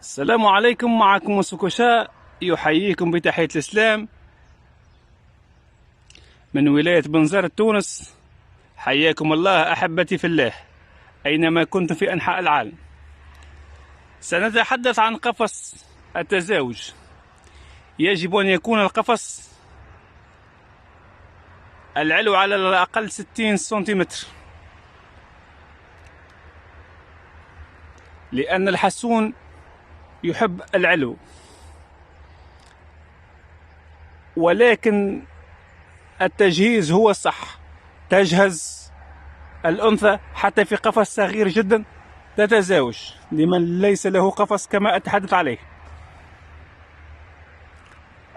السلام عليكم. معكم سكوشا يحييكم بتحية الإسلام من ولاية بنزرت تونس. حياكم الله أحبتي في الله أينما كنتم في أنحاء العالم. سنتحدث عن قفص التزاوج. يجب أن يكون القفص العلو على الأقل 60 سنتيمتر، لأن الحسون يحب العلو، ولكن التجهيز هو الصح. تجهز الأنثى حتى في قفص صغير جدا تتزاوج لمن ليس له قفص كما أتحدث عليه.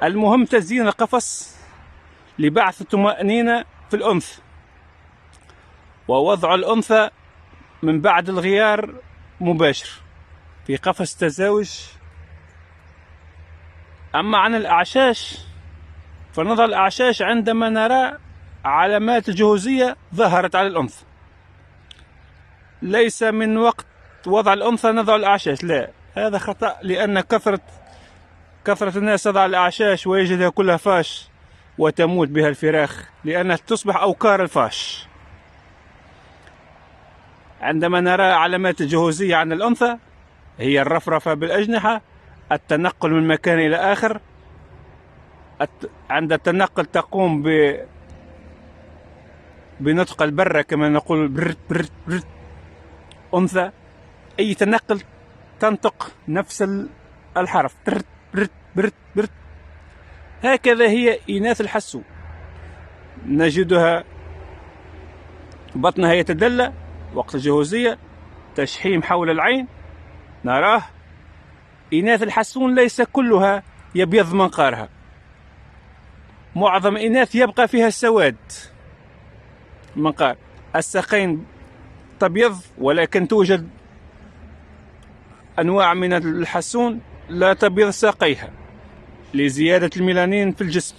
المهم تزيين القفص لبعث الطمأنينة في الأنثى، ووضع الأنثى من بعد الغيار مباشر في قفص تزاوج. أما عن الأعشاش فنضع الأعشاش عندما نرى علامات الجهوزية ظهرت على الأنثى. ليس من وقت وضع الأنثى نضع الأعشاش، لا، هذا خطأ، لأن كثرة الناس تضع الأعشاش ويجدها كلها فاش وتموت بها الفراخ لأنها تصبح أوكار الفاش. عندما نرى علامات الجهوزية عند الأنثى هي الرفرفة بالأجنحة، التنقل من مكان إلى آخر. عند التنقل تقوم بنطق البرة كما نقول برت برت برت. أنثى أي تنقل تنطق نفس الحرف برت برت برت برت. هكذا هي إناث الحسو، نجدها بطنها يتدلى وقت الجهوزية، تشحيم حول العين نراه. إناث الحسون ليس كلها يبيض منقارها، معظم إناث يبقى فيها السواد منقار. الساقين تبيض، ولكن توجد أنواع من الحسون لا تبيض ساقيها لزيادة الميلانين في الجسم،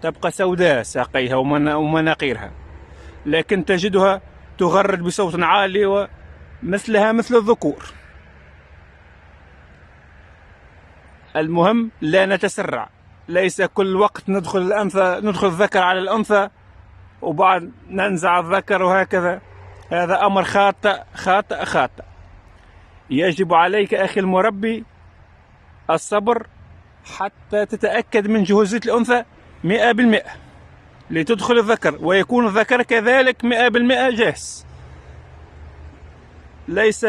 تبقى سوداء ساقيها ومناقيرها، لكن تجدها تغرد بصوت عالي ومثلها مثل الذكور. المهم لا نتسرع، ليس كل وقت ندخل الذكر على الأنثى وبعد ننزع الذكر وهكذا. هذا أمر خاطئ خاطئ خاطئ. يجب عليك أخي المربي الصبر حتى تتأكد من جهوزية الأنثى 100% لتدخل الذكر، ويكون الذكر كذلك 100% جاهز. ليس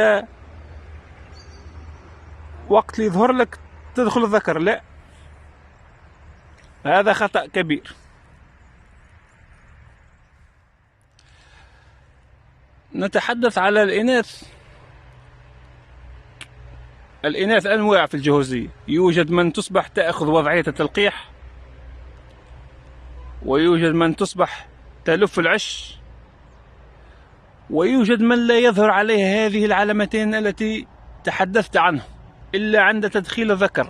وقت يظهر لك تدخل الذكر، لا، هذا خطأ كبير. نتحدث على الإناث. الإناث أنواع في الجهوزية، يوجد من تصبح تأخذ وضعية التلقيح، ويوجد من تصبح تلف العش، ويوجد من لا يظهر عليها هذه العلامتين التي تحدثت عنها إلا عند تدخيل الذكر.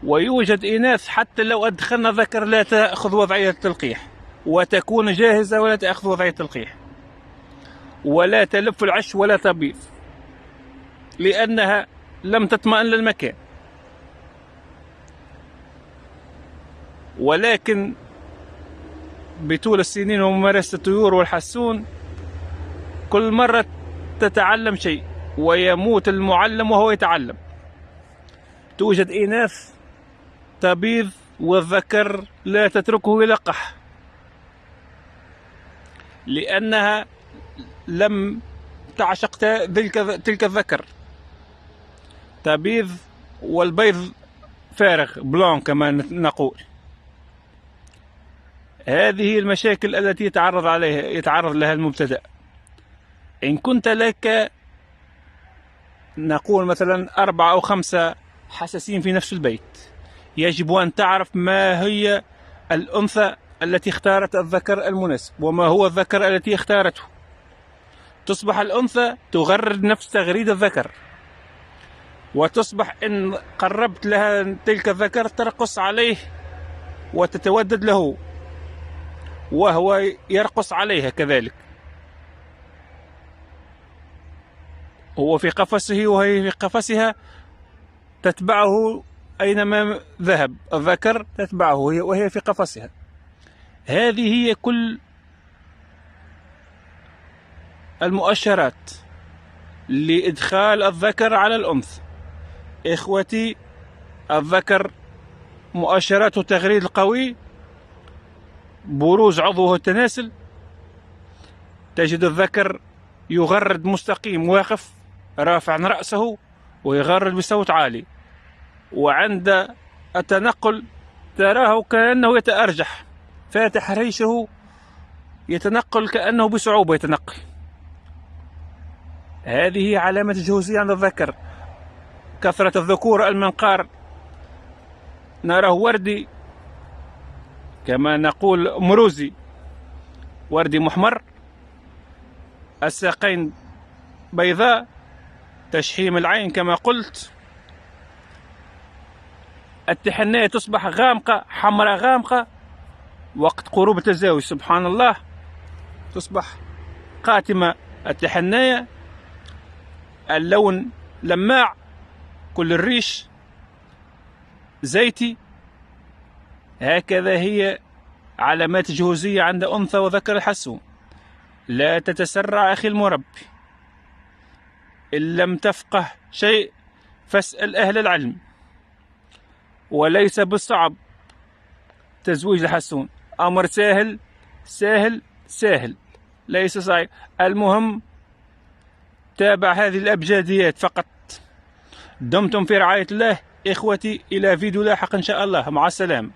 ويوجد إناث حتى لو أدخلنا ذكر لا تأخذ وضعية التلقيح وتكون جاهزة ولا تأخذ وضعية التلقيح ولا تلف العش ولا تبيض، لأنها لم تطمئن للمكان. ولكن بطول السنين وممارسة الطيور والحسون كل مرة تتعلم شيء، ويموت المعلم وهو يتعلم. توجد إناث تبيض والذكر لا تتركه يلقح لأنها لم تعشق تلك الذكر. تبيض والبيض فارغ بلون كما نقول. هذه المشاكل التي يتعرض لها المبتدأ. إن كنت لك نقول مثلا 4 أو 5 حساسين في نفس البيت، يجب أن تعرف ما هي الأنثى التي اختارت الذكر المناسب وما هو الذكر التي اختارته. تصبح الأنثى تغرد نفس تغريد الذكر، وتصبح إن قربت لها تلك الذكر ترقص عليه وتتودد له وهو يرقص عليها كذلك. هو في قفصه وهي في قفصها، تتبعه أينما ذهب. الذكر تتبعه وهي في قفصها. هذه هي كل المؤشرات لإدخال الذكر على الأنثى. إخوتي، الذكر مؤشرات التغريد القوي: بروز عضوه التناسل، تجد الذكر يغرد مستقيم واقف رافعا رأسه ويغرد بصوت عالي، وعند التنقل تراه كأنه يتأرجح، فاتح ريشه، يتنقل كأنه بصعوبة يتنقل. هذه علامة الجهوزية عند الذكر. كثرة الذكور المنقار نراه وردي، كما نقول مروزي، وردي محمر، الساقين بيضاء، تشحيم العين كما قلت، التحنية تصبح غامقة، حمراء غامقة وقت قروب التزاوج. سبحان الله، تصبح قاتمة التحنية، اللون لماع، كل الريش زيتي. هكذا هي علامات جهوزية عند أنثى وذكر الحسوم. لا تتسرع أخي المربي، إن لم تفقه شيء فاسأل أهل العلم. وليس بالصعب تزويج الحسون، أمر سهل سهل سهل، ليس صعب. المهم تابع هذه الأبجديات فقط. دمتم في رعاية الله إخوتي، إلى فيديو لاحق إن شاء الله، مع السلامة.